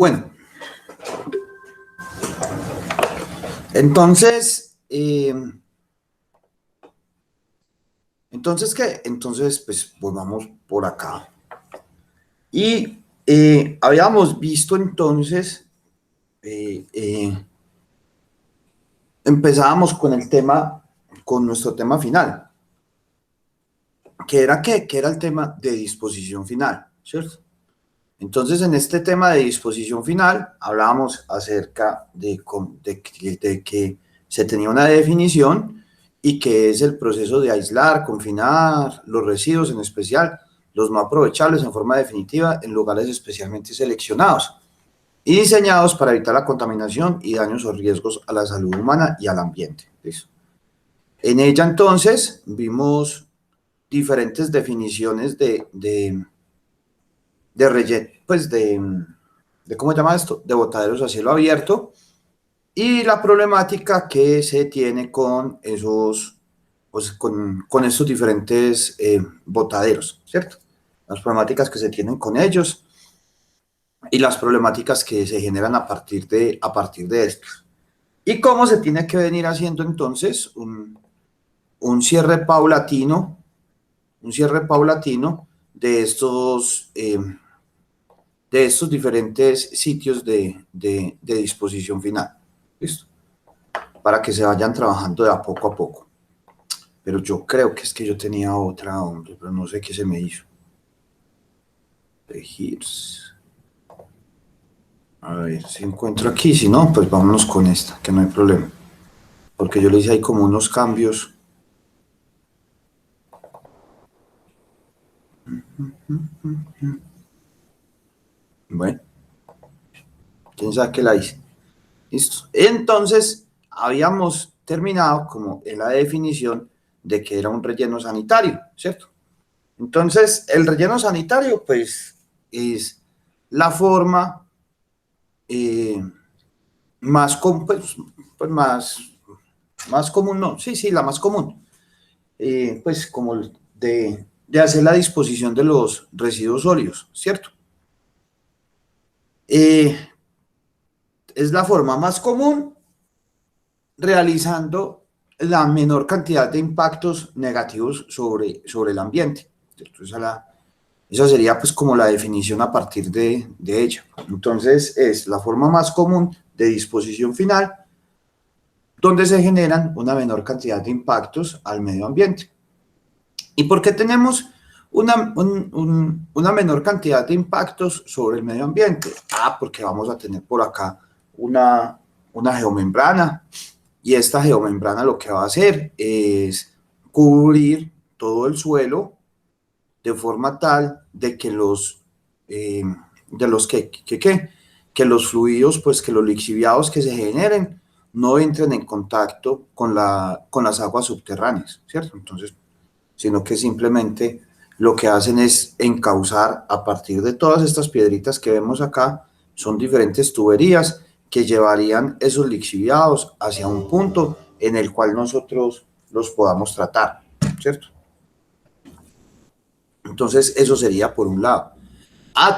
Bueno, entonces, ¿qué? Entonces, pues volvamos por acá. Y habíamos visto entonces, empezábamos con el tema, con nuestro tema final, que era ¿qué? Que era el tema de disposición final, ¿cierto? Entonces, en este tema de disposición final, hablábamos acerca de que se tenía una definición y que es el proceso de aislar, confinar los residuos, en especial los no aprovechables en forma definitiva en lugares especialmente seleccionados y diseñados para evitar la contaminación y daños o riesgos a la salud humana y al ambiente. ¿Listo? En ella, entonces, vimos diferentes definiciones de relleno, pues de ¿cómo se llama esto? De botaderos a cielo abierto y la problemática que se tiene con esos, pues con estos diferentes botaderos, ¿cierto? Las problemáticas que se tienen con ellos y las problemáticas que se generan a partir de estos. Y cómo se tiene que venir haciendo entonces un cierre paulatino de estos diferentes sitios de disposición final. ¿Listo? Para que se vayan trabajando de a poco. Pero yo creo que es que yo tenía otra, hombre, pero no sé qué se me hizo. Regis. A ver si encuentro aquí, si no, pues vámonos con esta, que no hay problema. Porque yo le hice ahí como unos cambios. Bueno, quién sabe qué la hice. Listo. Entonces, habíamos terminado como en la definición de que era un relleno sanitario, ¿cierto? Entonces, el relleno sanitario, pues, es la forma eh, más, pues más común, no, sí, la más común, pues como de hacer la disposición de los residuos sólidos, ¿cierto? Eh, es la forma más común realizando la menor cantidad de impactos negativos sobre el ambiente. Entonces, esa sería pues como la definición a partir de ella. Entonces es la forma más común de disposición final donde se generan una menor cantidad de impactos al medio ambiente. ¿Y por qué tenemos una menor cantidad de impactos sobre el medio ambiente? Porque vamos a tener por acá una geomembrana y esta geomembrana lo que va a hacer es cubrir todo el suelo de forma tal de que que los fluidos, pues que los lixiviados que se generen no entren en contacto con las aguas subterráneas, ¿cierto? Entonces, sino que simplemente lo que hacen es encauzar a partir de todas estas piedritas que vemos acá, son diferentes tuberías que llevarían esos lixiviados hacia un punto en el cual nosotros los podamos tratar, ¿cierto? Entonces, eso sería por un lado.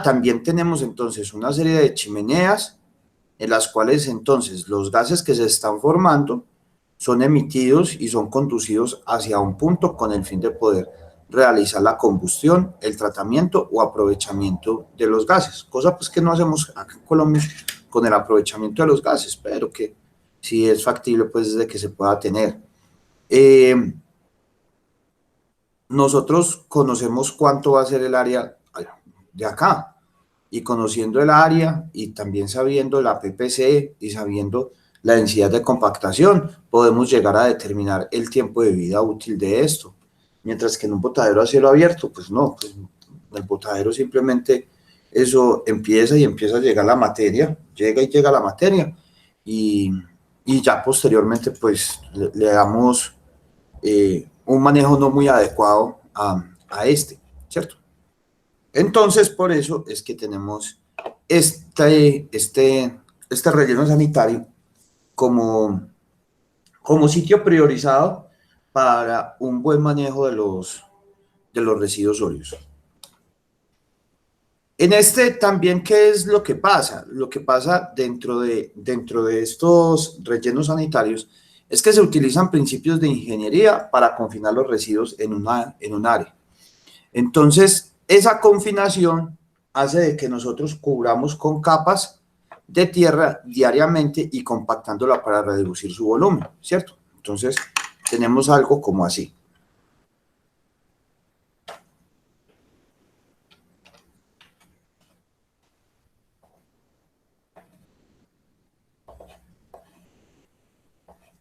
También tenemos entonces una serie de chimeneas en las cuales entonces los gases que se están formando son emitidos y son conducidos hacia un punto con el fin de poder realizar la combustión, el tratamiento o aprovechamiento de los gases, cosa pues que no hacemos acá en Colombia con el aprovechamiento de los gases, pero que sí es factible pues de que se pueda tener. Nosotros conocemos cuánto va a ser el área de acá, y conociendo el área y también sabiendo la PPC y sabiendo la densidad de compactación, podemos llegar a determinar el tiempo de vida útil de esto. Mientras que en un botadero a cielo abierto, pues no, pues el botadero simplemente eso empieza a llegar la materia, llega la materia y, y ya posteriormente pues le damos un manejo no muy adecuado a este, ¿cierto? Entonces, por eso es que tenemos este relleno sanitario como, como sitio priorizado para un buen manejo de los residuos sólidos. En este también, ¿qué es lo que pasa? Lo que pasa dentro de estos rellenos sanitarios es que se utilizan principios de ingeniería para confinar los residuos en un área. Entonces, esa confinación hace de que nosotros cubramos con capas de tierra diariamente y compactándola para reducir su volumen, ¿cierto? Entonces, tenemos algo como así.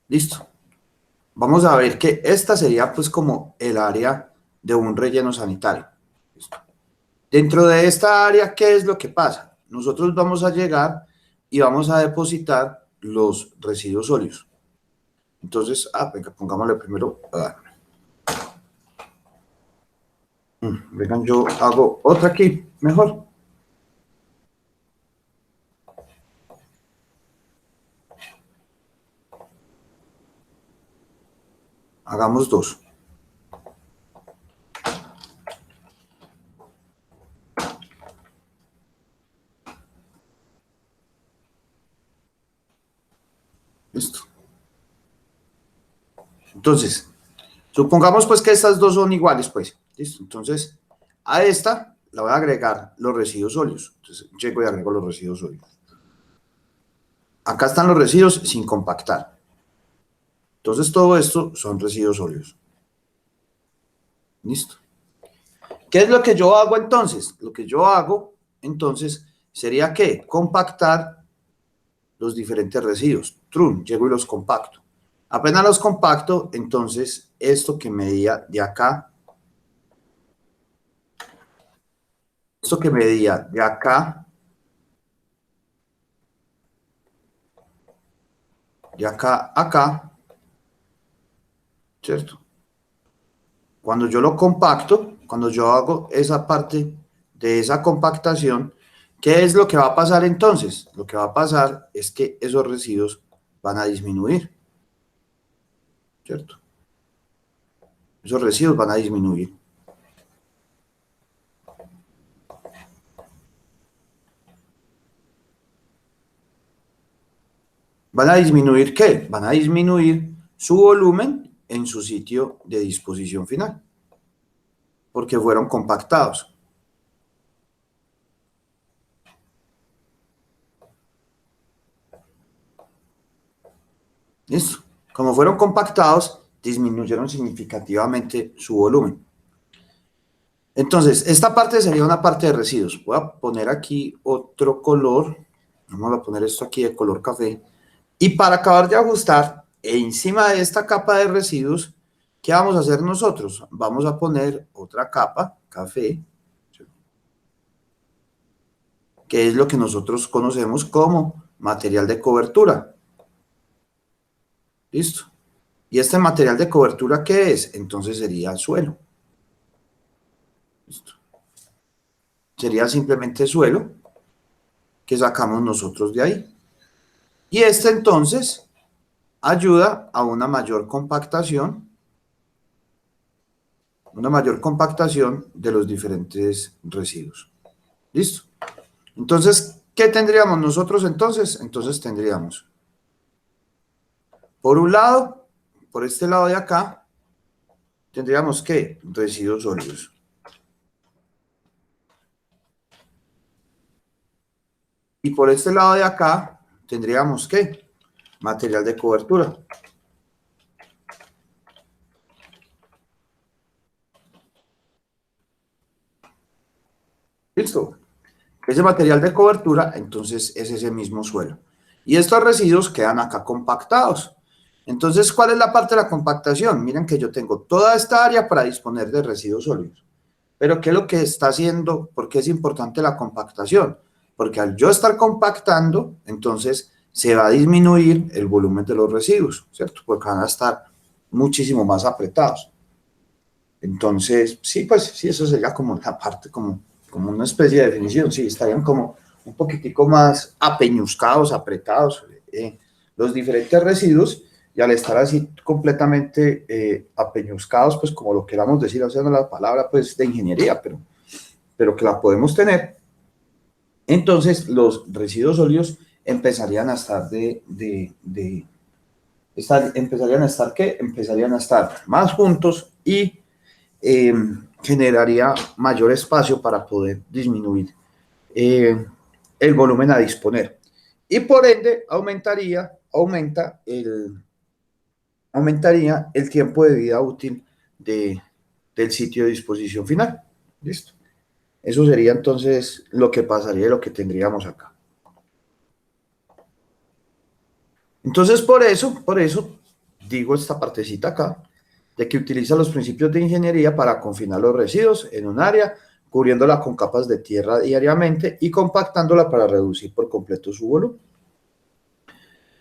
Listo. Vamos a ver que esta sería pues como el área de un relleno sanitario. ¿Listo? Dentro de esta área, ¿qué es lo que pasa? Nosotros vamos a llegar y vamos a depositar los residuos sólidos. Entonces, venga, pongámosle primero. Vengan, yo hago otra aquí, mejor. Hagamos dos. Listo. Entonces, supongamos pues que estas dos son iguales, pues. Listo. Entonces, a esta la voy a agregar los residuos sólidos. Entonces, llego y agrego los residuos sólidos. Acá están los residuos sin compactar. Entonces, todo esto son residuos sólidos. Listo. ¿Qué es lo que yo hago entonces? Lo que yo hago entonces sería que compactar los diferentes residuos. Trun, llego y los compacto. Apenas los compacto, entonces esto que medía de acá, esto que medía de acá, de acá a acá, ¿cierto? Cuando yo lo compacto, cuando yo hago esa parte de esa compactación, ¿qué es lo que va a pasar entonces? Lo que va a pasar es que esos residuos van a disminuir, ¿cierto? Esos residuos van a disminuir. ¿Van a disminuir qué? Van a disminuir su volumen en su sitio de disposición final, porque fueron compactados. ¿Listo? Como fueron compactados, disminuyeron significativamente su volumen. Entonces, esta parte sería una parte de residuos. Voy a poner aquí otro color. Vamos a poner esto aquí de color café. Y para acabar de ajustar, encima de esta capa de residuos, ¿qué vamos a hacer nosotros? Vamos a poner otra capa, café, que es lo que nosotros conocemos como material de cobertura. ¿Listo? ¿Y este material de cobertura qué es? Entonces sería suelo. ¿Listo? Sería simplemente suelo que sacamos nosotros de ahí. Y este entonces ayuda a una mayor compactación de los diferentes residuos. ¿Listo? Entonces, ¿qué tendríamos nosotros entonces? Entonces tendríamos, por un lado, por este lado de acá, tendríamos ¿qué? Residuos sólidos. Y por este lado de acá, tendríamos ¿qué? Material de cobertura. ¿Listo? Ese material de cobertura, entonces, es ese mismo suelo. Y estos residuos quedan acá compactados. Entonces, ¿cuál es la parte de la compactación? Miren que yo tengo toda esta área para disponer de residuos sólidos. Pero ¿qué es lo que está haciendo? ¿Por qué es importante la compactación? Porque al yo estar compactando, entonces se va a disminuir el volumen de los residuos, ¿cierto? Porque van a estar muchísimo más apretados. Entonces, sí, pues sí, eso sería como la parte, como una especie de definición, sí, estarían como un poquitico más apeñuscados, apretados, los diferentes residuos, y al estar así completamente apeñuscados, pues como lo queramos decir, o sea, no la palabra pues de ingeniería, pero que la podemos tener, entonces los residuos sólidos empezarían a estar empezarían a estar más juntos y generaría mayor espacio para poder disminuir el volumen a disponer. Y por ende aumentaría el tiempo de vida útil del sitio de disposición final. ¿Listo? Eso sería entonces lo que pasaría y lo que tendríamos acá. Entonces, por eso digo esta partecita acá, de que utiliza los principios de ingeniería para confinar los residuos en un área, cubriéndola con capas de tierra diariamente y compactándola para reducir por completo su volumen.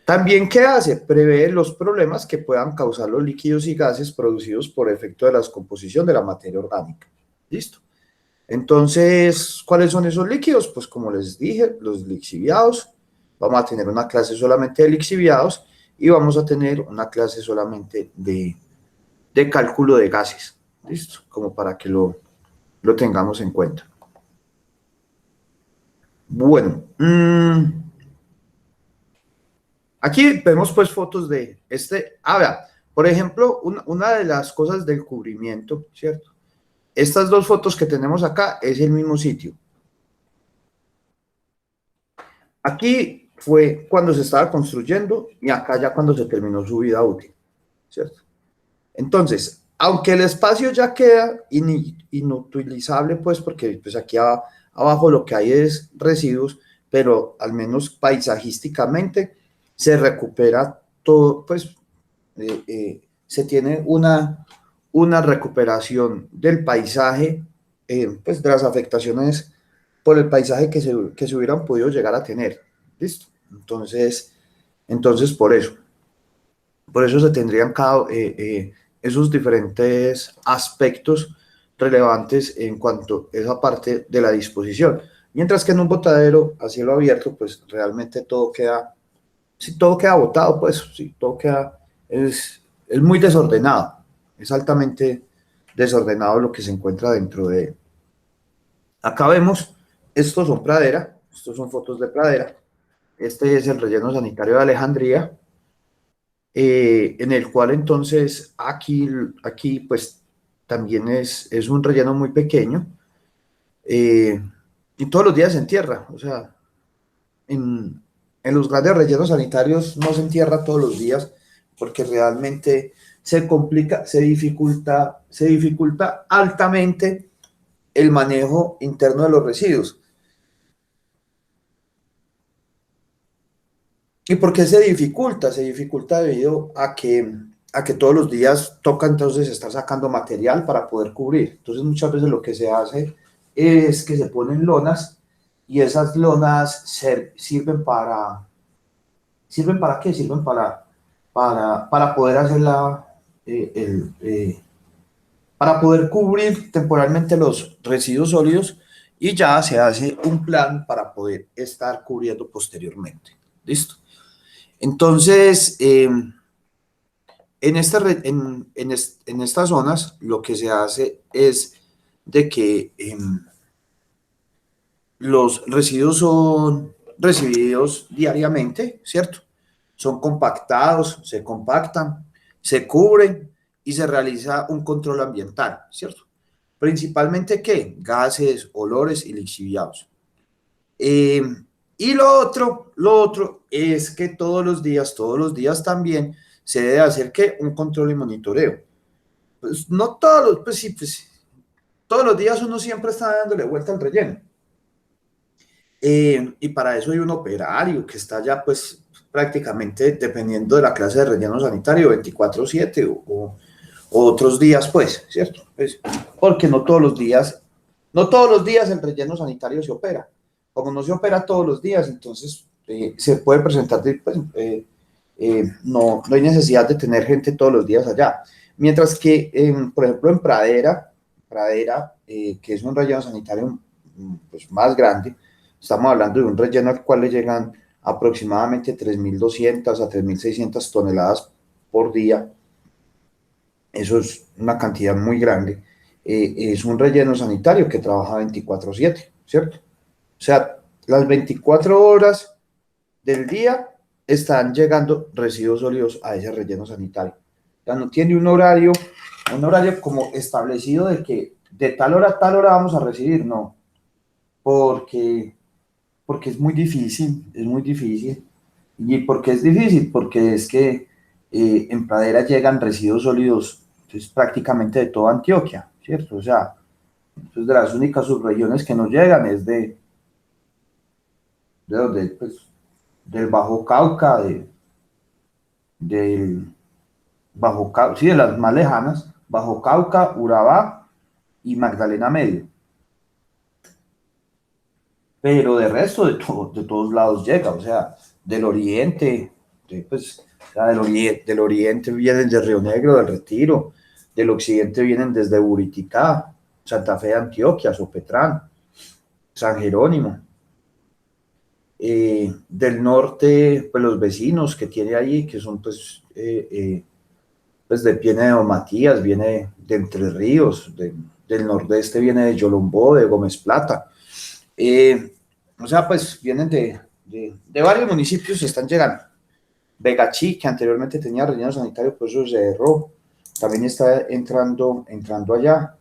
También, ¿qué hace? Prevé los problemas que puedan causar los líquidos y gases producidos por efecto de la descomposición de la materia orgánica. ¿Listo? Entonces, ¿cuáles son esos líquidos? Pues como les dije, los lixiviados. Vamos a tener una clase solamente de lixiviados y vamos a tener una clase solamente de cálculo de gases. ¿Listo? Como para que lo tengamos en cuenta. Bueno, aquí vemos pues fotos de vea, por ejemplo, una de las cosas del cubrimiento, ¿cierto? Estas dos fotos que tenemos acá es el mismo sitio. Aquí fue cuando se estaba construyendo y acá ya cuando se terminó su vida útil, ¿cierto? Entonces, aunque el espacio ya queda inutilizable, pues porque pues aquí abajo lo que hay es residuos, pero al menos paisajísticamente se recupera todo, pues se tiene una recuperación del paisaje, pues de las afectaciones por el paisaje que se hubieran podido llegar a tener. ¿Listo? Entonces por eso se tendrían esos diferentes aspectos relevantes en cuanto a esa parte de la disposición. Mientras que en un botadero a cielo abierto, pues realmente todo queda, si todo queda botado, pues si todo queda, es muy desordenado, es altamente desordenado lo que se encuentra dentro de él. Acá vemos, estos son pradera, estos son fotos de pradera. Este es el relleno sanitario de Alejandría, en el cual entonces aquí pues también es un relleno muy pequeño, y todos los días se entierra, o sea, en los grandes rellenos sanitarios no se entierra todos los días porque realmente se complica, se dificulta altamente el manejo interno de los residuos. ¿Y por qué se dificulta? Se dificulta debido a que todos los días toca entonces estar sacando material para poder cubrir. Entonces muchas veces lo que se hace es que se ponen lonas y esas lonas ¿sirven para qué? Sirven para poder hacer para poder cubrir temporalmente los residuos sólidos y ya se hace un plan para poder estar cubriendo posteriormente. ¿Listo? Entonces, en estas zonas lo que se hace es de que los residuos son recibidos diariamente, ¿cierto? Son compactados, se compactan, se cubren y se realiza un control ambiental, ¿cierto? Principalmente, ¿qué? Gases, olores y lixiviados. Eh, y lo otro es que todos los días también se debe hacer ¿qué? Un control y monitoreo. Pues no todos los, pues sí, pues todos los días uno siempre está dándole vuelta al relleno. Y para eso hay un operario que está ya pues prácticamente dependiendo de la clase de relleno sanitario 24/7 o otros días pues, ¿cierto? Pues, porque no todos los días el relleno sanitario se opera. Como no se opera todos los días, entonces se puede presentar, pues, no hay necesidad de tener gente todos los días allá. Mientras que, por ejemplo, en Pradera que es un relleno sanitario pues, más grande, estamos hablando de un relleno al cual le llegan aproximadamente 3.200 a 3.600 toneladas por día. Eso es una cantidad muy grande. Es un relleno sanitario que trabaja 24/7, ¿cierto? O sea, las 24 horas del día están llegando residuos sólidos a ese relleno sanitario. O sea, no tiene un horario como establecido de que de tal hora a tal hora vamos a recibir, no, porque es muy difícil, es muy difícil. ¿Y por qué es difícil? Porque es que en Pradera llegan residuos sólidos pues, prácticamente de toda Antioquia, ¿cierto? O sea, pues, de las únicas subregiones que nos llegan es de donde, pues, del Bajo Cauca, del Bajo Cauca, sí, de las más lejanas, Bajo Cauca, Urabá y Magdalena Medio. Pero de resto, de todos lados llega, o sea, del oriente, pues, o sea, del oriente vienen de Río Negro, del Retiro, del occidente vienen desde Buriticá, Santa Fe de Antioquia, Sopetrán, San Jerónimo. Del norte, pues los vecinos que tiene ahí, que son pues viene de Matías, viene de Entre Ríos, del nordeste viene de Yolombó, de Gómez Plata. O sea, pues vienen de varios municipios y están llegando. Vegachí, que anteriormente tenía relleno sanitario, pues eso se cerró. También está entrando allá.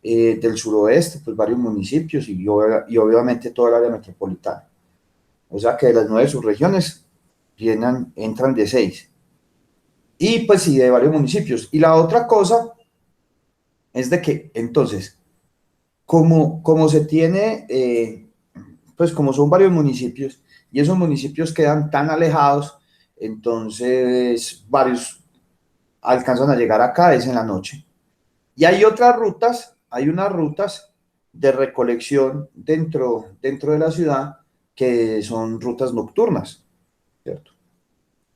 Del suroeste, pues varios municipios y obviamente toda el área metropolitana. O sea que de las 9 subregiones entran de 6. Y pues sí, de varios municipios. Y la otra cosa es de que entonces, como se tiene, pues como son varios municipios y esos municipios quedan tan alejados, entonces varios alcanzan a llegar acá es en la noche. Y hay otras rutas, hay unas rutas de recolección dentro de la ciudad que son rutas nocturnas, ¿cierto?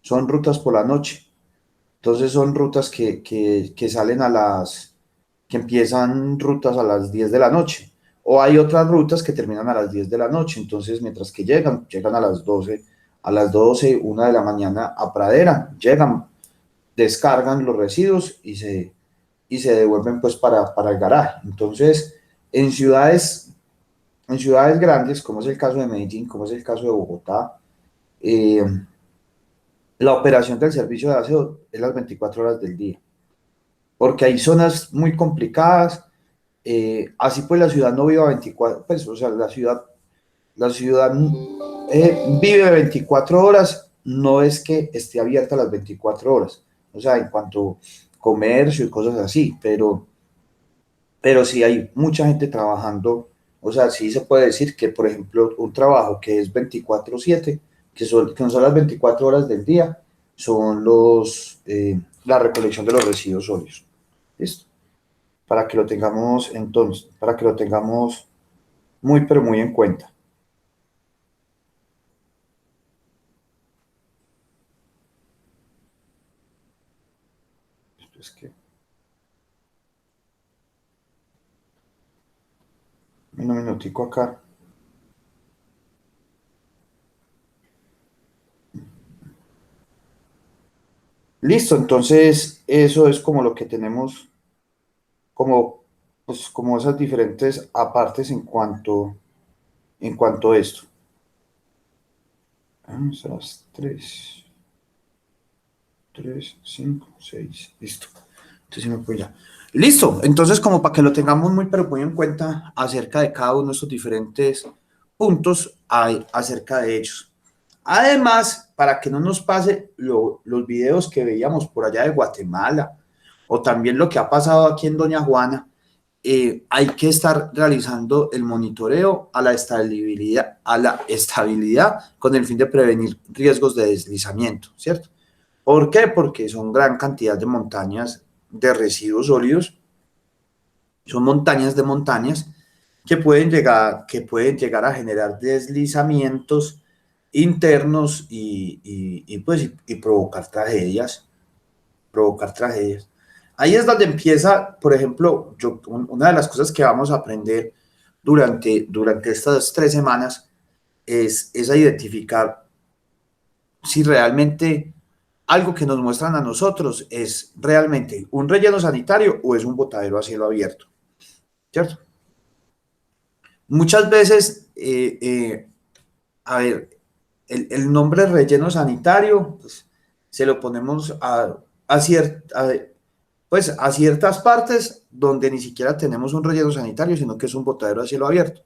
Son rutas por la noche. Entonces son rutas que salen que empiezan rutas a las 10 de la noche. O hay otras rutas que terminan a las 10 de la noche. Entonces, mientras que llegan a las 12, 1 de la mañana a Pradera, llegan, descargan los residuos y se devuelven pues para el garaje. Entonces, en ciudades, en ciudades grandes, como es el caso de Medellín, como es el caso de Bogotá, eh, la operación del servicio de aseo es las 24 horas del día, porque hay zonas muy complicadas, así pues la ciudad no vive a 24, pues, o sea, la ciudad vive 24 horas, no es que esté abierta las 24 horas, o sea, en cuanto a comercio y cosas así, pero sí hay mucha gente trabajando, o sea, sí se puede decir que, por ejemplo, un trabajo que es 24/7, que no son las 24 horas del día, son la recolección de los residuos sólidos. ¿Listo? Para que lo tengamos entonces, para que lo tengamos muy, pero muy en cuenta. Es que, un minutico acá. Listo, entonces eso es como lo que tenemos, como, pues, como esas diferentes apartes en cuanto a esto. Vamos a las 3, 5, 6, listo. Entonces me puedo ya. Listo, entonces como para que lo tengamos muy, pero muy en cuenta acerca de cada uno de estos diferentes puntos hay acerca de ellos. Además, para que no nos pase los videos que veíamos por allá de Guatemala o también lo que ha pasado aquí en Doña Juana, hay que estar realizando el monitoreo a la estabilidad con el fin de prevenir riesgos de deslizamiento, ¿cierto? ¿Por qué? Porque son gran cantidad de montañas de residuos sólidos, son montañas de montañas que pueden llegar a generar deslizamientos internos y provocar tragedias. Ahí es donde empieza, por ejemplo, una de las cosas que vamos a aprender durante estas 3 semanas es a identificar si realmente algo que nos muestran a nosotros es realmente un relleno sanitario o es un botadero a cielo abierto, ¿cierto? Muchas veces a ver, el nombre relleno sanitario, pues, se lo ponemos pues, a ciertas partes donde ni siquiera tenemos un relleno sanitario, sino que es un botadero a cielo abierto.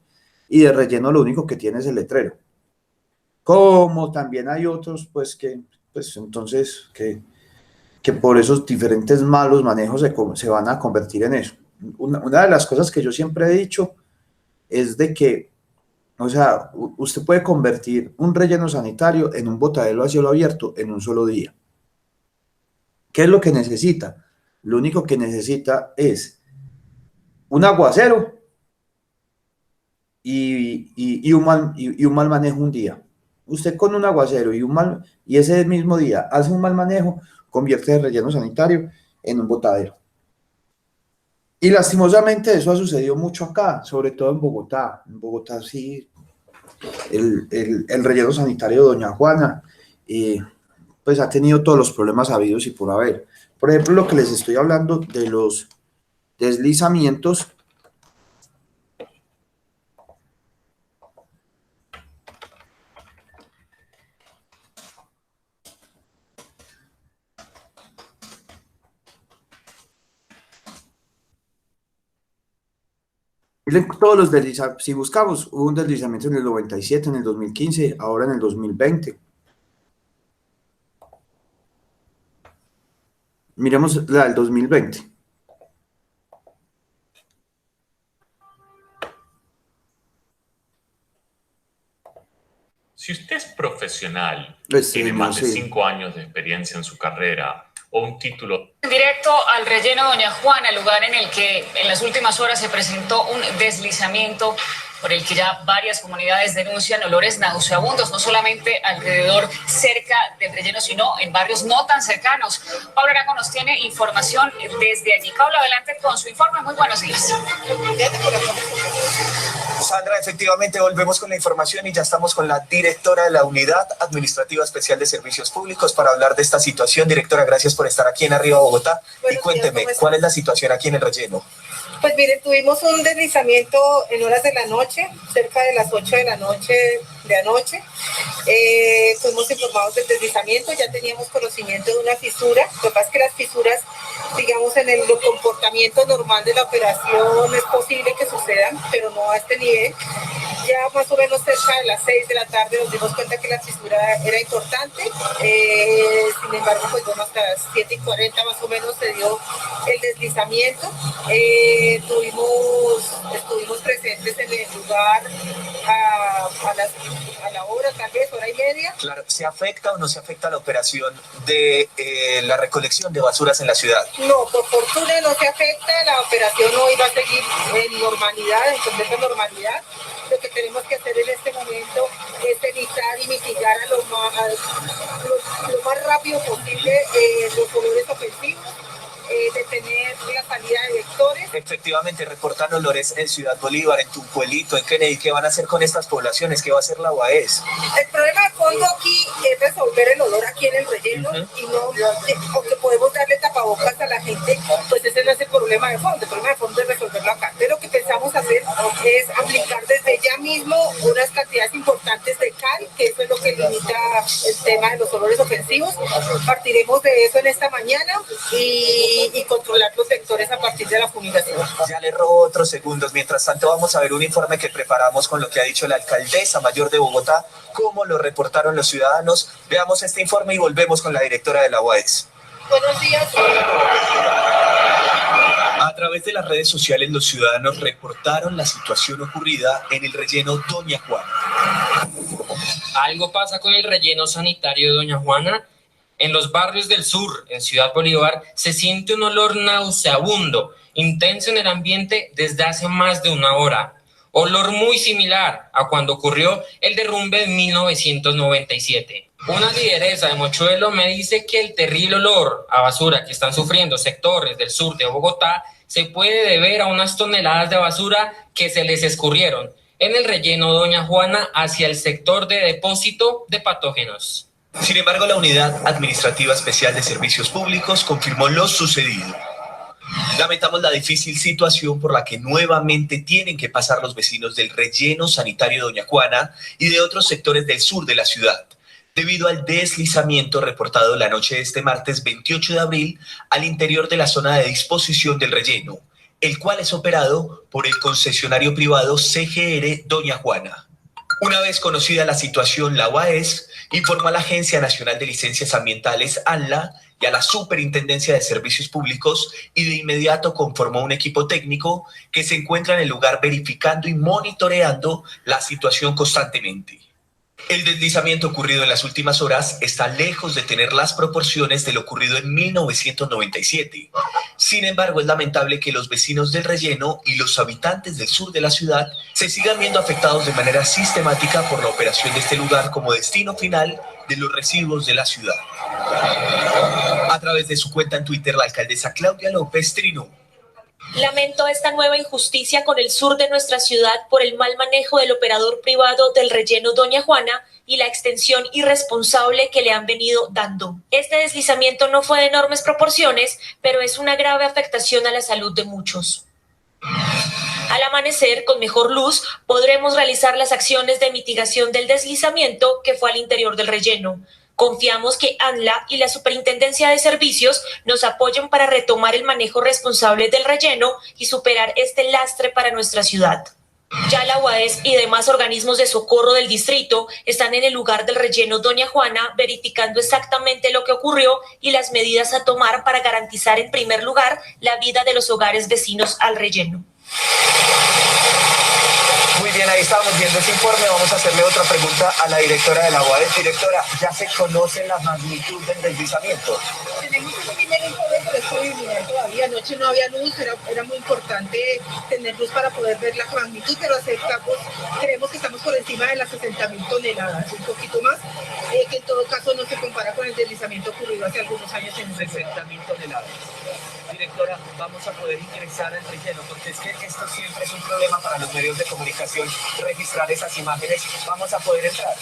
Y de relleno lo único que tiene es el letrero. Como también hay otros, pues, pues, entonces, que por esos diferentes malos manejos se van a convertir en eso. Una de las cosas que yo siempre he dicho es de que, o sea, usted puede convertir un relleno sanitario en un botadero a cielo abierto en un solo día. ¿Qué es lo que necesita? Lo único que necesita es un aguacero y un mal manejo un día. Usted con un aguacero y ese mismo día hace un mal manejo, convierte el relleno sanitario en un botadero. Y lastimosamente eso ha sucedido mucho acá, sobre todo en Bogotá. En Bogotá sí, el relleno sanitario de Doña Juana, pues ha tenido todos los problemas habidos y por haber. Por ejemplo, lo que les estoy hablando de los deslizamientos. Miren todos los deslizamientos, si buscamos, hubo un deslizamiento en el 97, en el 2015, ahora en el 2020. Miremos la del 2020. Si usted es profesional, Este tiene año, más de sí. 5 años de experiencia en su carrera o un título. Directo al relleno Doña Juana, lugar en el que en las últimas horas se presentó un deslizamiento por el que ya varias comunidades denuncian olores nauseabundos, no solamente alrededor, cerca del relleno, sino en barrios no tan cercanos. Pablo Arango nos tiene información desde allí. Pablo, adelante con su informe. Muy buenos días. Sandra, efectivamente volvemos con la información y ya estamos con la directora de la Unidad Administrativa Especial de Servicios Públicos para hablar de esta situación. Directora, gracias por estar aquí en Arriba Bogotá. Y cuénteme, ¿cuál es la situación aquí en el relleno? Pues miren, tuvimos un deslizamiento en horas de la noche, cerca de las 8 de la noche de anoche. Fuimos informados del deslizamiento, ya teníamos conocimiento de una fisura. Lo que pasa es que las fisuras, digamos, en el comportamiento normal de la operación es posible que sucedan, pero no a este nivel. Ya más o menos cerca de las 6 de la tarde nos dimos cuenta que la fisura era importante. Sin embargo, pues bueno, hasta las 7:40 más o menos se dio el deslizamiento. Estuvimos presentes en el lugar a la hora, tal vez, hora y media. Claro, ¿se afecta o no se afecta la operación de la recolección de basuras en la ciudad? No, por fortuna no se afecta, la operación hoy va a seguir en normalidad, en completa normalidad. Lo que tenemos que hacer en este momento es evitar y mitigar lo más rápido posible los olores ofensivos, detener la salida de vectores. Efectivamente, reportan olores en Ciudad Bolívar, en Tunjuelito, en Kennedy. ¿Qué van a hacer con estas poblaciones? ¿Qué va a hacer la UAES? El problema de fondo aquí es resolver el olor aquí en el relleno y no, aunque podemos darle tapabocas a la gente, pues ese no es el problema de fondo. El problema de fondo es resolverlo acá. Entonces lo que pensamos hacer es aplicar desde ya mismo unas cantidades importantes de cal, que eso es lo que limita el tema de los olores ofensivos. Partiremos de eso en esta mañana y controlar los sectores a partir de la fumigación. Ya le robo otros segundos. Mientras tanto, vamos a ver un informe que preparamos con lo que ha dicho la alcaldesa mayor de Bogotá, cómo lo reportaron los ciudadanos. Veamos este informe y volvemos con la directora de la UAES. Buenos días. A través de las redes sociales, los ciudadanos reportaron la situación ocurrida en el relleno Doña Juana. Algo pasa con el relleno sanitario de Doña Juana. En los barrios del sur, en Ciudad Bolívar, se siente un olor nauseabundo, intenso en el ambiente desde hace más de una hora. Olor muy similar a cuando ocurrió el derrumbe de 1997. Una lideresa de Mochuelo me dice que el terrible olor a basura que están sufriendo sectores del sur de Bogotá se puede deber a unas toneladas de basura que se les escurrieron en el relleno Doña Juana hacia el sector de depósito de patógenos. Sin embargo, la Unidad Administrativa Especial de Servicios Públicos confirmó lo sucedido. Lamentamos la difícil situación por la que nuevamente tienen que pasar los vecinos del relleno sanitario de Doña Juana y de otros sectores del sur de la ciudad, debido al deslizamiento reportado la noche de este martes 28 de abril al interior de la zona de disposición del relleno, el cual es operado por el concesionario privado CGR Doña Juana. Una vez conocida la situación, la UAES informó a la Agencia Nacional de Licencias Ambientales, ANLA, y a la Superintendencia de Servicios Públicos, y de inmediato conformó un equipo técnico que se encuentra en el lugar verificando y monitoreando la situación constantemente. El deslizamiento ocurrido en las últimas horas está lejos de tener las proporciones de lo ocurrido en 1997. Sin embargo, es lamentable que los vecinos del relleno y los habitantes del sur de la ciudad se sigan viendo afectados de manera sistemática por la operación de este lugar como destino final de los residuos de la ciudad. A través de su cuenta en Twitter, la alcaldesa Claudia López trinó: lamento esta nueva injusticia con el sur de nuestra ciudad por el mal manejo del operador privado del relleno Doña Juana y la extensión irresponsable que le han venido dando. Este deslizamiento no fue de enormes proporciones, pero es una grave afectación a la salud de muchos. Al amanecer, con mejor luz, podremos realizar las acciones de mitigación del deslizamiento que fue al interior del relleno. Confiamos que ANLA y la Superintendencia de Servicios nos apoyen para retomar el manejo responsable del relleno y superar este lastre para nuestra ciudad. Ya la UAES y demás organismos de socorro del distrito están en el lugar del relleno Doña Juana verificando exactamente lo que ocurrió y las medidas a tomar para garantizar en primer lugar la vida de los hogares vecinos al relleno. Muy bien, ahí estábamos viendo ese informe. Vamos a hacerle otra pregunta a la directora de la UAES. Directora, ¿ya se conoce la magnitud del deslizamiento? Tenemos un primer informe, pero esto es todavía. Anoche no había luz, era muy importante tener luz para poder ver la magnitud, pero creemos que estamos por encima de las 60.000 toneladas, un poquito más, que en todo caso no se compara con el deslizamiento ocurrido hace algunos años en 60.000 toneladas. Directora, vamos a poder ingresar al relleno, porque es que esto siempre es un problema para los medios de comunicación, registrar esas imágenes. ¿Vamos a poder entrar?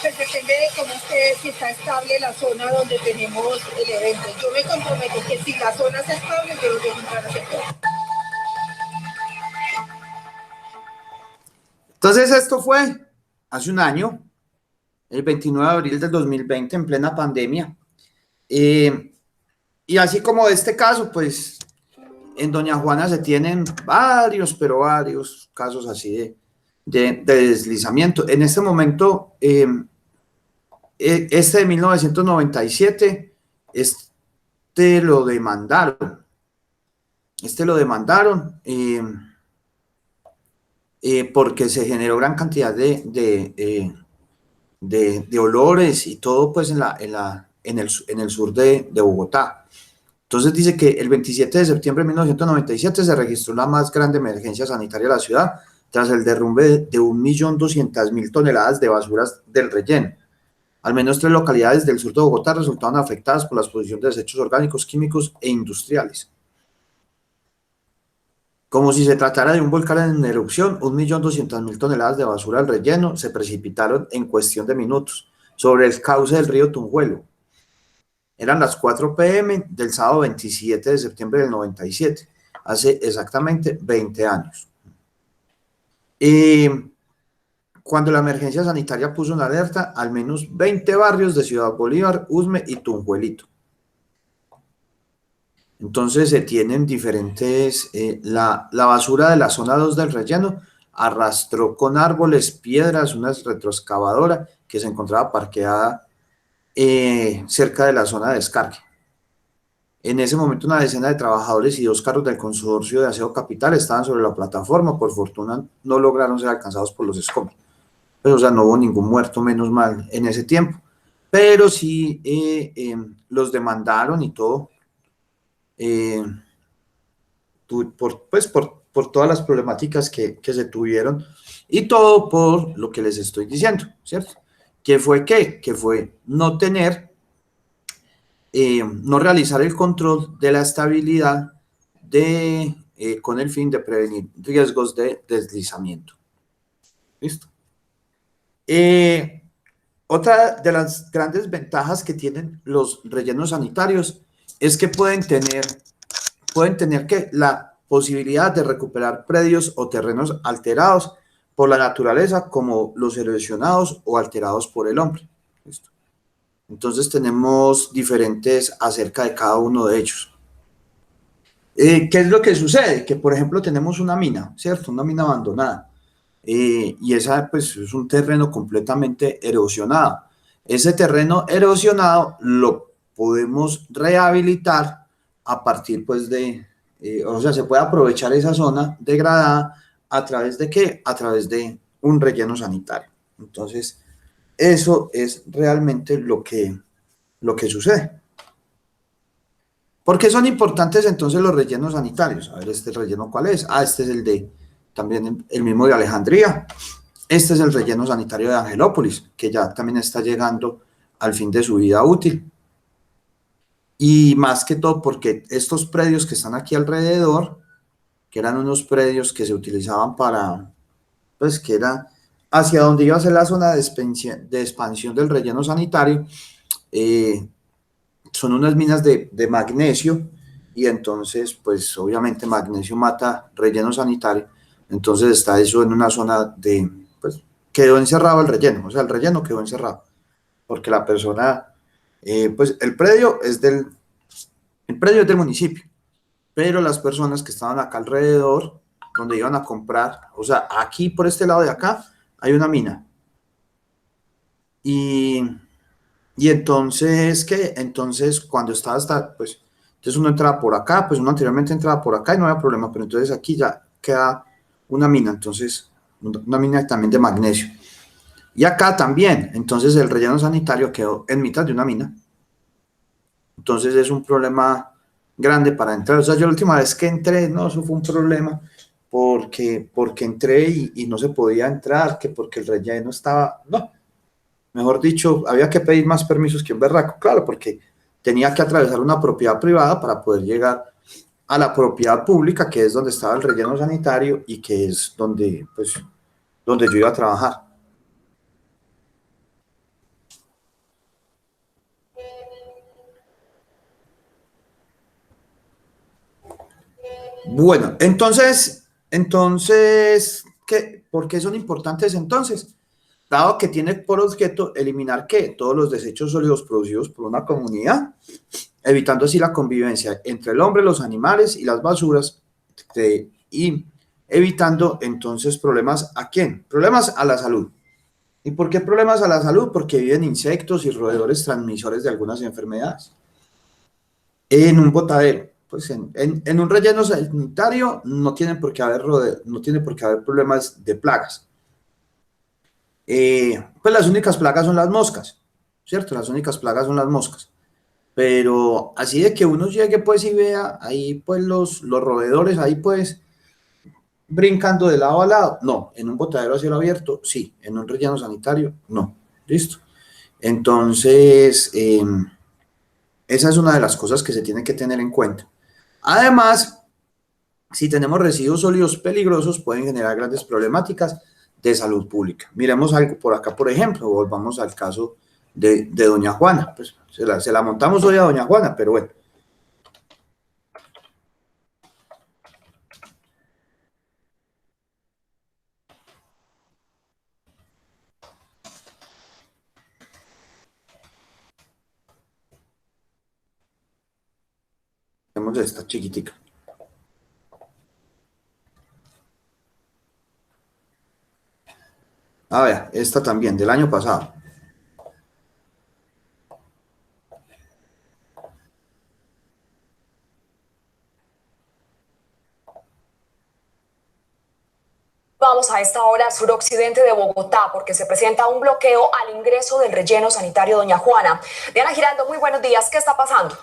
Pues depende de cómo esté, si está estable la zona donde tenemos el evento. Yo me comprometo que si la zona está estable, yo lo dejo entrar a hacer todo. Entonces esto fue hace un año, el 29 de abril del 2020, en plena pandemia. Y así como este caso, pues en Doña Juana se tienen varios casos así de deslizamiento. En este momento, este de 1997, lo demandaron. Porque se generó gran cantidad de olores y todo pues en el sur de Bogotá. Entonces dice que el 27 de septiembre de 1997 se registró la más grande emergencia sanitaria de la ciudad tras el derrumbe de 1.200.000 toneladas de basuras del relleno. Al menos 3 localidades del sur de Bogotá resultaron afectadas por la exposición de desechos orgánicos, químicos e industriales. Como si se tratara de un volcán en erupción, 1.200.000 toneladas de basura del relleno se precipitaron en cuestión de minutos sobre el cauce del río Tunjuelo. Eran las 4 p.m. del sábado 27 de septiembre del 97, hace exactamente 20 años. Cuando la emergencia sanitaria puso en alerta al menos 20 barrios de Ciudad Bolívar, Usme y Tunjuelito. Entonces se tienen diferentes, la basura de la zona 2 del relleno arrastró con árboles, piedras, una retroexcavadora que se encontraba parqueada cerca de la zona de descargue. En ese momento una decena de trabajadores y 2 carros del consorcio de Aseo Capital estaban sobre la plataforma. Por fortuna no lograron ser alcanzados por los escombros. Pero, o sea, no hubo ningún muerto, menos mal, en ese tiempo. Pero sí los demandaron y todo. Por todas las problemáticas que se tuvieron y todo por lo que les estoy diciendo, ¿cierto? ¿Qué fue qué? Que fue no tener, no realizar el control de la estabilidad con el fin de prevenir riesgos de deslizamiento. ¿Listo? Otra de las grandes ventajas que tienen los rellenos sanitarios es que pueden tener pueden tener la posibilidad de recuperar predios o terrenos alterados por la naturaleza, como los erosionados o alterados por el hombre. ¿Listo? Entonces tenemos diferentes acerca de cada uno de ellos. ¿Qué es lo que sucede? Que, por ejemplo, tenemos una mina, ¿cierto? Una mina abandonada. Y esa, pues, es un terreno completamente erosionado. Ese terreno erosionado lo podemos rehabilitar a partir, pues, o sea, se puede aprovechar esa zona degradada a través de ¿qué? A través de un relleno sanitario. Entonces, eso es realmente lo que sucede. ¿Por qué son importantes entonces los rellenos sanitarios? A ver, ¿este relleno cuál es? Este es el de, también el mismo de Alejandría. Este es el relleno sanitario de Angelópolis, que ya también está llegando al fin de su vida útil. Y más que todo porque estos predios que están aquí alrededor, que eran unos predios que se utilizaban para, pues que era hacia donde iba a ser la zona de expansión del relleno sanitario, son unas minas de magnesio, y entonces, pues obviamente magnesio mata relleno sanitario, entonces está eso en una zona de, pues quedó encerrado el relleno, o sea, el relleno quedó encerrado, porque la persona, pues el predio es del municipio, pero las personas que estaban acá alrededor, donde iban a comprar, o sea, aquí por este lado de acá, hay una mina, y entonces, ¿qué? Entonces, cuando estaba hasta, pues, entonces uno entraba por acá, pues uno anteriormente entraba por acá y no había problema, pero entonces aquí ya queda una mina, entonces, una mina también de magnesio. Y acá también, entonces el relleno sanitario quedó en mitad de una mina. Entonces es un problema grande para entrar. O sea, yo la última vez que entré, no, eso fue un problema, porque entré y no se podía entrar, que porque el relleno estaba, no. Mejor dicho, había que pedir más permisos que un berraco, claro, porque tenía que atravesar una propiedad privada para poder llegar a la propiedad pública, que es donde estaba el relleno sanitario y que es donde, pues, donde yo iba a trabajar. Bueno, entonces, ¿por qué son importantes entonces? Dado que tiene por objeto eliminar ¿qué? Todos los desechos sólidos producidos por una comunidad, evitando así la convivencia entre el hombre, los animales y las basuras, y evitando entonces problemas ¿a quién? Problemas a la salud. ¿Y por qué problemas a la salud? Porque viven insectos y roedores transmisores de algunas enfermedades. En un botadero, pues en un relleno sanitario no tiene por qué haber problemas de plagas. Pues las únicas plagas son las moscas, ¿cierto? Las únicas plagas son las moscas. Pero así de que uno llegue pues y vea ahí pues los roedores ahí pues brincando de lado a lado, no. En un botadero a cielo abierto, sí. En un relleno sanitario, no. ¿Listo? Entonces, esa es una de las cosas que se tiene que tener en cuenta. Además, si tenemos residuos sólidos peligrosos, pueden generar grandes problemáticas de salud pública. Miremos algo por acá, por ejemplo, volvamos al caso de doña Juana. Pues se la montamos hoy a doña Juana, pero bueno. Tenemos esta chiquitica. A ver, esta también, del año pasado. Vamos a esta hora al suroccidente de Bogotá porque se presenta un bloqueo al ingreso del relleno sanitario Doña Juana. Diana Giraldo, muy buenos días. ¿Qué está pasando?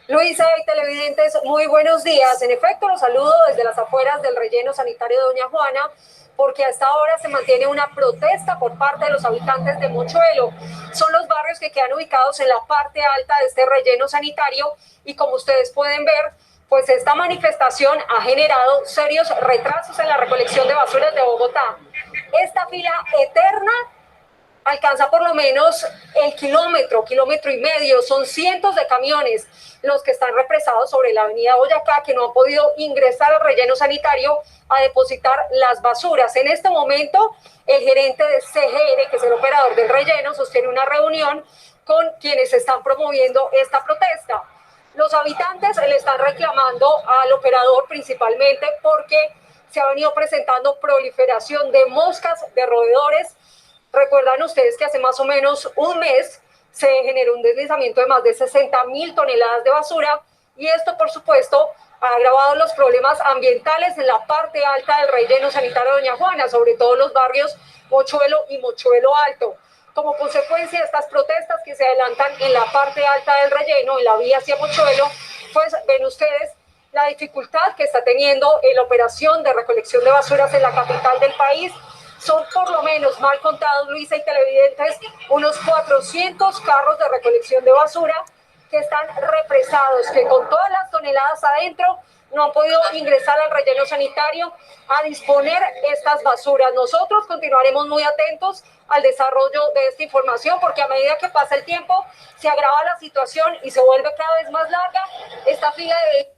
Luisa y televidentes, muy buenos días. En efecto, los saludo desde las afueras del relleno sanitario de Doña Juana, porque a esta hora se mantiene una protesta por parte de los habitantes de Mochuelo. Son los barrios que quedan ubicados en la parte alta de este relleno sanitario y como ustedes pueden ver, pues esta manifestación ha generado serios retrasos en la recolección de basuras de Bogotá. Esta fila eterna alcanza por lo menos el kilómetro y medio, son cientos de camiones los que están represados sobre la avenida Boyacá, que no han podido ingresar al relleno sanitario a depositar las basuras. En este momento, el gerente de CGR, que es el operador del relleno, sostiene una reunión con quienes están promoviendo esta protesta. Los habitantes le están reclamando al operador principalmente porque se ha venido presentando proliferación de moscas, de roedores. Recuerdan ustedes que hace más o menos un mes se generó un deslizamiento de más de 60.000 toneladas de basura y esto, por supuesto, ha agravado los problemas ambientales en la parte alta del relleno sanitario de Doña Juana, sobre todo los barrios Mochuelo y Mochuelo Alto. Como consecuencia de estas protestas que se adelantan en la parte alta del relleno, en la vía hacia Mochuelo, pues ven ustedes la dificultad que está teniendo la operación de recolección de basuras en la capital del país. Son por lo menos, mal contados, Luisa y televidentes, unos 400 carros de recolección de basura que están represados, que con todas las toneladas adentro no han podido ingresar al relleno sanitario a disponer estas basuras. Nosotros continuaremos muy atentos al desarrollo de esta información porque a medida que pasa el tiempo se agrava la situación y se vuelve cada vez más larga esta fila de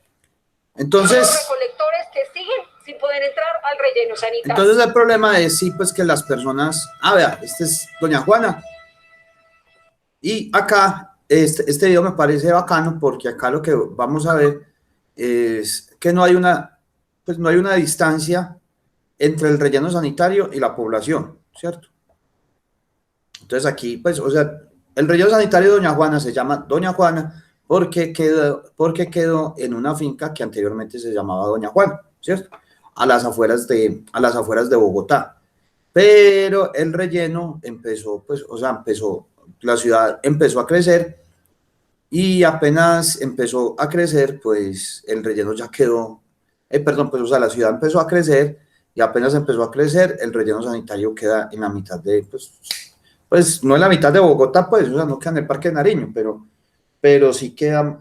Entonces, recolectores que siguen sin poder entrar al relleno sanitario. Entonces el problema es sí, pues que las personas, vea, este es Doña Juana, y acá, este video me parece bacano porque acá lo que vamos a ver es que no hay una distancia entre el relleno sanitario y la población, ¿cierto? Entonces aquí, pues, o sea, el relleno sanitario de Doña Juana se llama Doña Juana porque quedó en una finca que anteriormente se llamaba Doña Juana, ¿cierto? A las afueras de Bogotá. Pero el relleno empezó, pues, o sea, la ciudad empezó a crecer y apenas empezó a crecer, pues, el relleno ya quedó, pues, o sea, la ciudad empezó a crecer y apenas empezó a crecer, el relleno sanitario queda en la mitad de, pues no en la mitad de Bogotá, pues, o sea, no queda en el Parque de Nariño, pero sí queda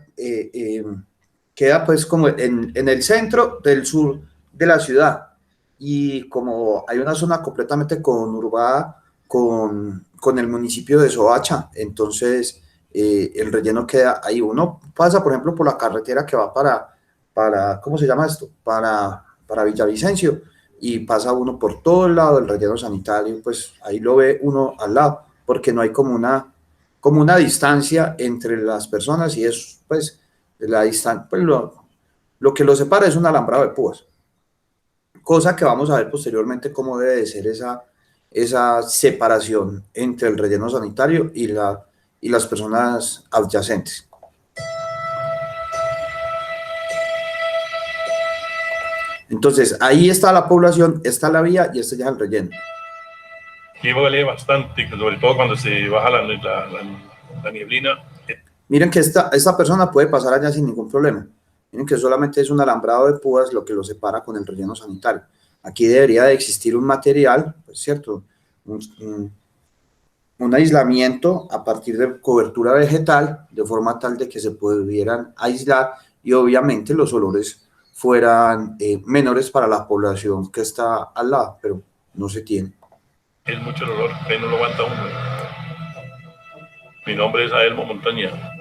pues como en el centro del sur de la ciudad y como hay una zona completamente conurbada con el municipio de Soacha, entonces el relleno queda ahí. Uno pasa, por ejemplo, por la carretera que va para ¿cómo se llama esto? Para Villavicencio y pasa uno por todo el lado del relleno sanitario, pues ahí lo ve uno al lado, porque no hay como una distancia entre las personas y es, pues, la distancia, pues lo que lo separa es un alambrado de púas, cosa que vamos a ver posteriormente cómo debe de ser esa separación entre el relleno sanitario y las personas adyacentes. Entonces, ahí está la población, está la vía y este ya es el relleno. Y huele bastante, sobre todo cuando se baja la nieblina. Miren que esta persona puede pasar allá sin ningún problema. Miren que solamente es un alambrado de púas lo que lo separa con el relleno sanitario. Aquí debería de existir un material, pues cierto, un aislamiento a partir de cobertura vegetal, de forma tal de que se pudieran aislar y obviamente los olores fueran menores para la población que está al lado, pero no se tiene. Es mucho el olor, ahí no lo aguanta uno. Mi nombre es Adelmo Montaña.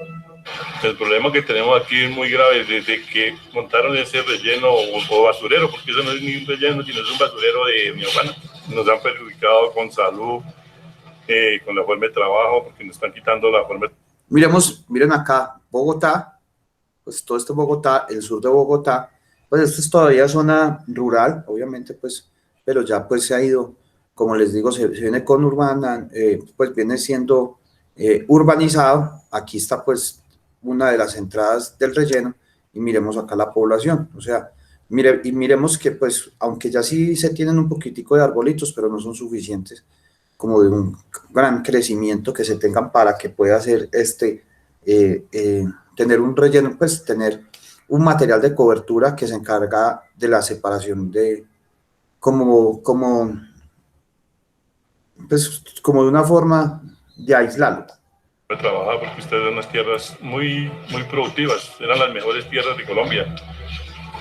El problema que tenemos aquí es muy grave desde que montaron ese relleno o basurero, porque eso no es ni un relleno, sino es un basurero de Doña Juana. Nos han perjudicado con salud, con la forma de trabajo, porque nos están quitando la forma de... Miren acá, Bogotá, pues todo esto es Bogotá, el sur de Bogotá, pues esto es todavía zona rural, obviamente, pues, pero ya pues se ha ido, como les digo, se viene conurbana, pues viene siendo urbanizado. Aquí está pues una de las entradas del relleno y miremos acá la población, o sea, miremos que pues, aunque ya sí se tienen un poquitico de arbolitos, pero no son suficientes como de un gran crecimiento que se tengan para que pueda hacer tener un relleno, pues tener un material de cobertura que se encarga de la separación de como de una forma de aislarlo. Trabajar porque ustedes son unas tierras muy productivas, eran las mejores tierras de Colombia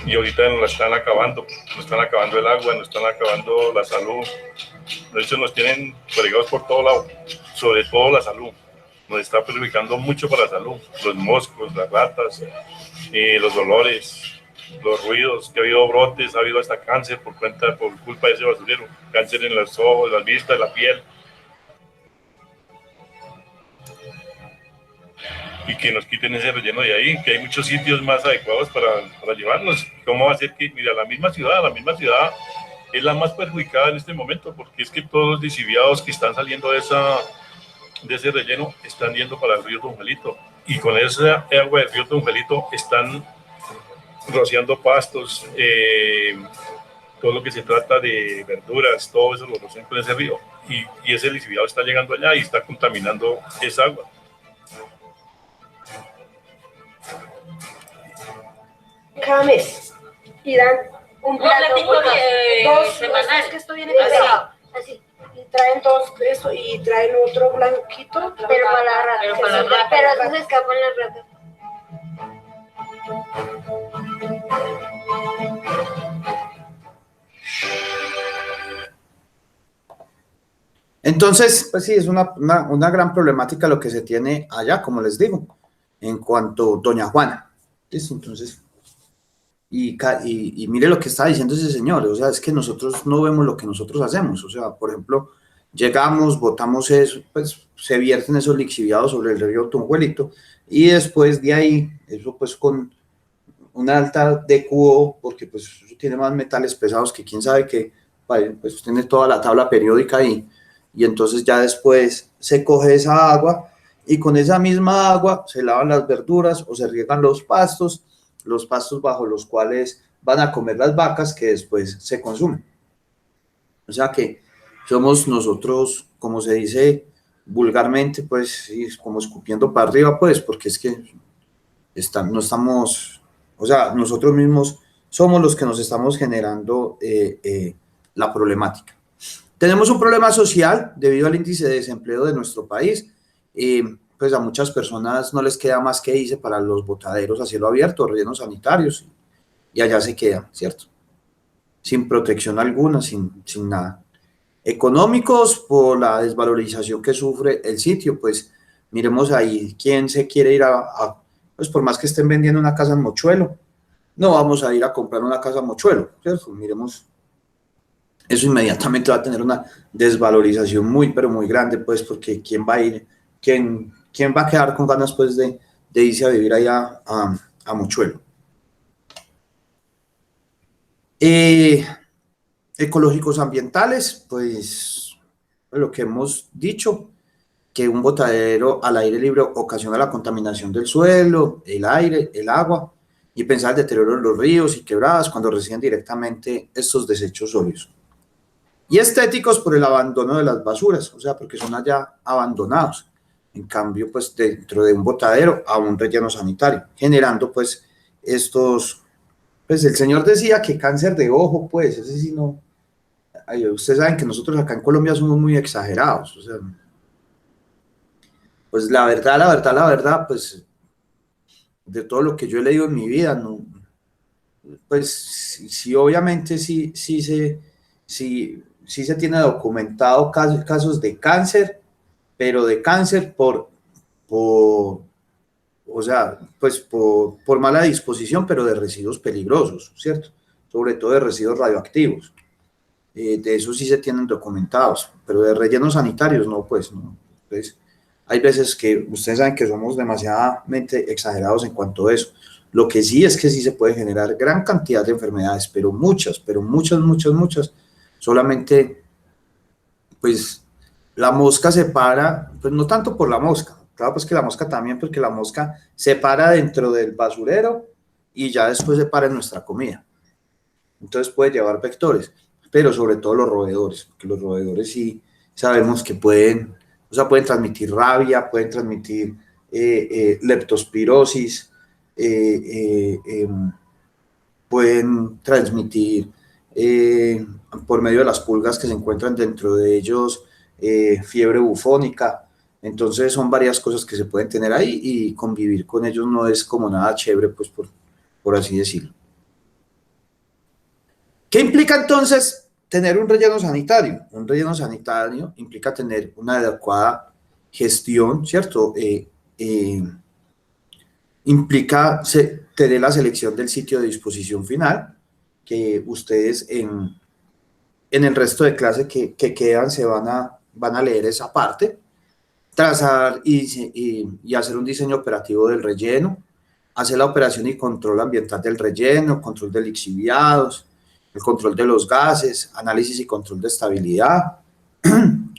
y ahorita nos la están acabando el agua, nos están acabando la salud, Eso nos tienen fregados por todo lado, sobre todo la salud. Nos está perjudicando mucho para la salud, los moscos, las ratas, los dolores, los ruidos, que ha habido brotes, ha habido hasta cáncer por culpa de ese basurero, cáncer en los ojos, las vistas, la piel. Y que nos quiten ese relleno de ahí, que hay muchos sitios más adecuados para llevarnos. ¿Cómo va a ser que, mira, la misma ciudad es la más perjudicada en este momento, porque es que todos los lisiviados que están saliendo de ese relleno están yendo para el río Tunjuelito, y con esa agua del río Tunjuelito están rociando pastos, todo lo que se trata de verduras, todo eso lo rocian con ese río, y ese lisiviado está llegando allá y está contaminando esa agua. Cada mes y dan un plato, dos semanales, que esto viene pesado, así, y traen dos eso y traen otro blanquito, pero para la rata, pero entonces escapan las ratas. Entonces, pues sí, es una gran problemática lo que se tiene allá, como les digo, en cuanto a Doña Juana. Entonces, y mire lo que está diciendo ese señor, o sea, es que nosotros no vemos lo que nosotros hacemos, o sea, por ejemplo, llegamos, botamos eso, pues se vierten esos lixiviados sobre el río Tunjuelito, y después de ahí, eso pues con una alta de cubo, porque pues eso tiene más metales pesados que quién sabe que, pues tiene toda la tabla periódica ahí, y entonces ya después se coge esa agua, y con esa misma agua se lavan las verduras o se riegan los pastos bajo los cuales van a comer las vacas que después se consumen. O sea que somos nosotros, como se dice vulgarmente, pues sí, como escupiendo para arriba, pues, porque es que no estamos, o sea, nosotros mismos somos los que nos estamos generando la problemática. Tenemos un problema social debido al índice de desempleo de nuestro país. Pues a muchas personas no les queda más que irse para los botaderos a cielo abierto, rellenos sanitarios, y allá se quedan, ¿cierto? Sin protección alguna, sin nada. Económicos, por la desvalorización que sufre el sitio, pues miremos ahí quién se quiere ir pues por más que estén vendiendo una casa en Mochuelo, no vamos a ir a comprar una casa en Mochuelo, ¿cierto? Miremos, eso inmediatamente va a tener una desvalorización muy, pero muy grande, pues, porque quién va a ir, quién va a quedar con ganas pues de irse a vivir allá a Mochuelo. Ecológicos ambientales, pues lo que hemos dicho, que un botadero al aire libre ocasiona la contaminación del suelo, el aire, el agua, y pensar el deterioro de los ríos y quebradas cuando reciben directamente estos desechos sólidos. Y estéticos por el abandono de las basuras, o sea, porque son allá abandonados. En cambio, pues dentro de un botadero a un relleno sanitario, generando pues estos, pues el señor decía que cáncer de ojo, pues ese sí no, ustedes saben que nosotros acá en Colombia somos muy exagerados, o sea, pues la verdad, pues de todo lo que yo he leído en mi vida, no, pues sí obviamente sí se tiene documentado casos de cáncer, pero de cáncer o sea, pues por mala disposición, pero de residuos peligrosos, ¿cierto? Sobre todo de residuos radioactivos. De eso sí se tienen documentados, pero de rellenos sanitarios no, pues no. Entonces, hay veces que ustedes saben que somos demasiadamente exagerados en cuanto a eso. Lo que sí es que sí se puede generar gran cantidad de enfermedades, pero muchas, solamente, pues, la mosca se para, pues no tanto por la mosca, claro, pues que la mosca también, porque la mosca se para dentro del basurero y ya después se para en nuestra comida. Entonces puede llevar vectores, pero sobre todo los roedores, porque los roedores sí sabemos que pueden transmitir rabia, pueden transmitir leptospirosis, pueden transmitir por medio de las pulgas que se encuentran dentro de ellos, fiebre bufónica. Entonces son varias cosas que se pueden tener ahí y convivir con ellos no es como nada chévere, pues por así decirlo. ¿Qué implica entonces tener un relleno sanitario. Un relleno sanitario implica tener una adecuada gestión, ¿cierto? Implica tener la selección del sitio de disposición final, que ustedes en el resto de clase que quedan se van a leer esa parte, trazar y hacer un diseño operativo del relleno, hacer la operación y control ambiental del relleno, control de lixiviados, el control de los gases, análisis y control de estabilidad,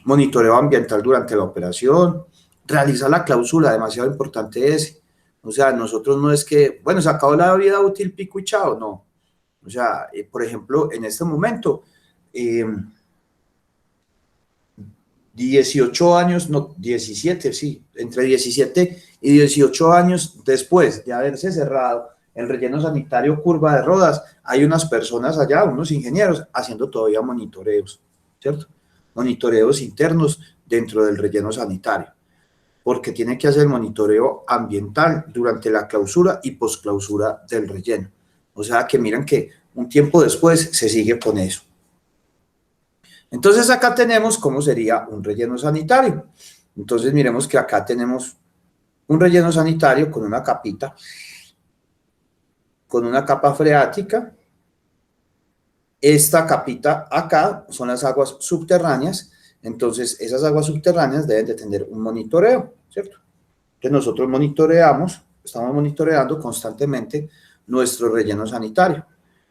monitoreo ambiental durante la operación, realizar la clausura, demasiado importante ese. O sea, nosotros no es que, bueno, se acabó la vida útil, pico y chao, no. O sea, por ejemplo, en este momento, 18 años, no, 17, sí, entre 17 y 18 años después de haberse cerrado el relleno sanitario Curva de Rodas, hay unas personas allá, unos ingenieros, haciendo todavía monitoreos, ¿cierto? Monitoreos internos dentro del relleno sanitario, porque tiene que hacer el monitoreo ambiental durante la clausura y posclausura del relleno. O sea que miren que un tiempo después se sigue con eso. Entonces acá tenemos cómo sería un relleno sanitario. Entonces miremos que acá tenemos un relleno sanitario con una capita, con una capa freática. Esta capita acá son las aguas subterráneas. Entonces esas aguas subterráneas deben de tener un monitoreo, ¿cierto? Entonces nosotros estamos monitoreando constantemente nuestro relleno sanitario.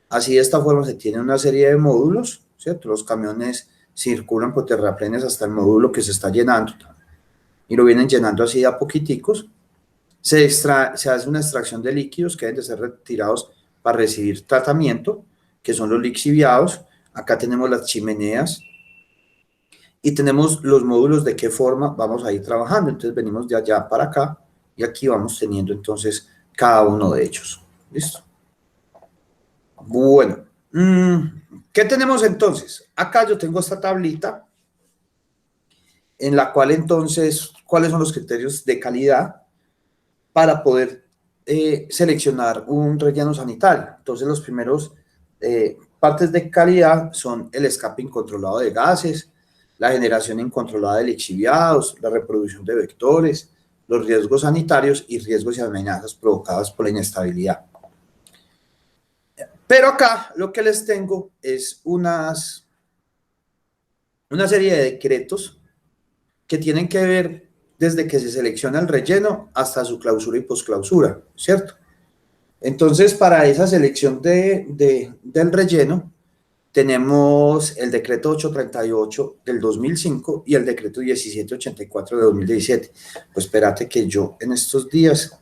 Así de esta forma se tiene una serie de módulos, ¿cierto? Los camiones circulan por terraplenes hasta el módulo que se está llenando y lo vienen llenando así de a poquiticos. Se hace una extracción de líquidos que deben de ser retirados para recibir tratamiento, que son los lixiviados. Acá tenemos las chimeneas y tenemos los módulos de qué forma vamos a ir trabajando. Entonces venimos de allá para acá y aquí vamos teniendo entonces cada uno de ellos. ¿Listo? Bueno, ¿qué tenemos entonces? Acá yo tengo esta tablita en la cual entonces, ¿cuáles son los criterios de calidad para poder seleccionar un relleno sanitario? Entonces los primeros partes de calidad son el escape incontrolado de gases, la generación incontrolada de lixiviados, la reproducción de vectores, los riesgos sanitarios y riesgos y amenazas provocadas por la inestabilidad. Pero acá lo que les tengo es una serie de decretos que tienen que ver desde que se selecciona el relleno hasta su clausura y posclausura, ¿cierto? Entonces, para esa selección del relleno, tenemos el decreto 838 del 2005 y el decreto 1784 de 2017. Pues espérate que yo en estos días...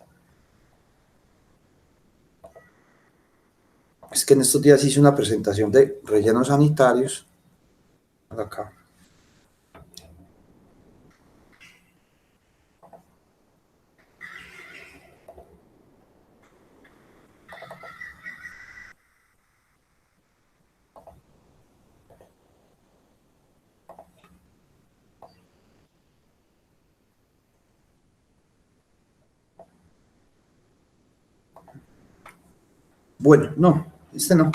Es que en estos días hice una presentación de rellenos sanitarios. Acá. Bueno, no, este no.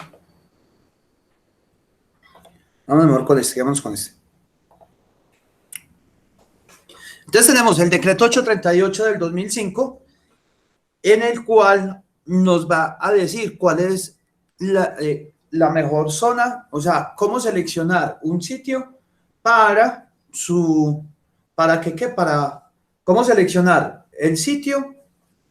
Vamos mejor con este, vamos con este. Entonces tenemos el decreto 838 del 2005, en el cual nos va a decir cuál es la mejor zona, o sea, cómo seleccionar un sitio para cómo seleccionar el sitio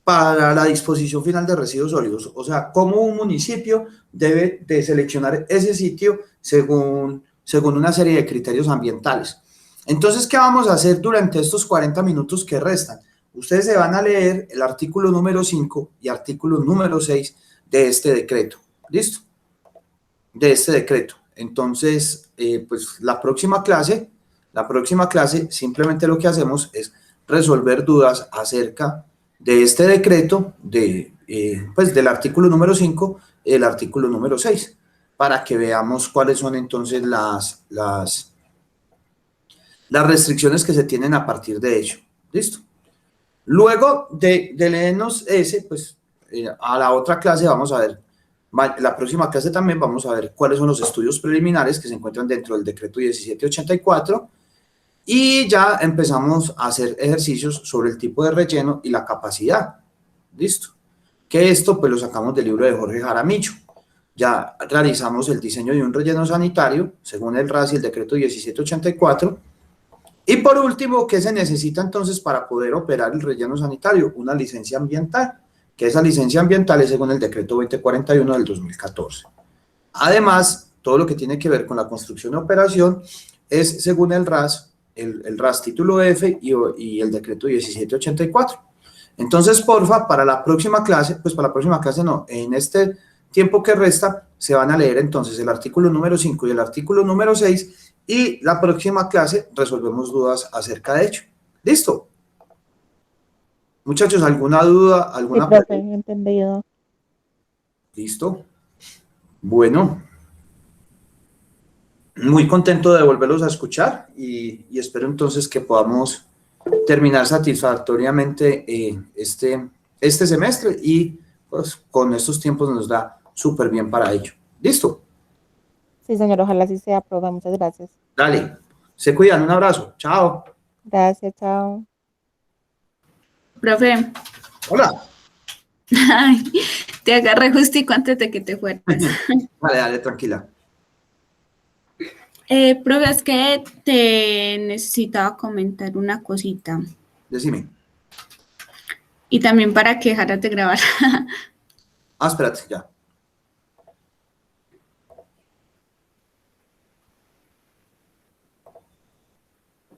para la disposición final de residuos sólidos, o sea, cómo un municipio debe de seleccionar ese sitio según una serie de criterios ambientales. Entonces, ¿qué vamos a hacer durante estos 40 minutos que restan? Ustedes se van a leer el artículo número 5 y artículo número 6 de este decreto, ¿listo? De este decreto. Entonces, pues la próxima clase simplemente lo que hacemos es resolver dudas acerca de este decreto, pues del artículo número 5 y el artículo número 6, para que veamos cuáles son entonces las restricciones que se tienen a partir de ello. ¿Listo? Luego de leernos ese, pues a la otra clase vamos a ver La próxima clase también vamos a ver cuáles son los estudios preliminares que se encuentran dentro del decreto 1784 y ya empezamos a hacer ejercicios sobre el tipo de relleno y la capacidad. ¿Listo? Que esto pues lo sacamos del libro de Jorge Jaramillo. Ya realizamos el diseño de un relleno sanitario según el RAS y el decreto 1784. Y por último, ¿qué se necesita entonces para poder operar el relleno sanitario? Una licencia ambiental, que esa licencia ambiental es según el decreto 2041 del 2014. Además, todo lo que tiene que ver con la construcción y operación es según el RAS, el RAS título F y el decreto 1784. Entonces, porfa, para la próxima clase, pues para la próxima clase no, en este tiempo que resta, se van a leer entonces el artículo número 5 y el artículo número 6 y la próxima clase resolvemos dudas acerca de ello. ¿Listo? Muchachos, ¿alguna duda? ¿Alguna pregunta? Entendido. ¿Listo? Bueno. Muy contento de volverlos a escuchar y espero entonces que podamos terminar satisfactoriamente este semestre y pues con estos tiempos nos da súper bien para ello. ¿Listo? Sí, señor, ojalá así sea, profe. Muchas gracias. Dale, se cuidan, un abrazo, chao. Gracias, chao. Profe. Hola. Ay, te agarré justico antes de que te fueras. Dale, tranquila. Profe, es que te necesitaba comentar una cosita. Decime. Y también para que dejaras de grabar. Espérate, ya.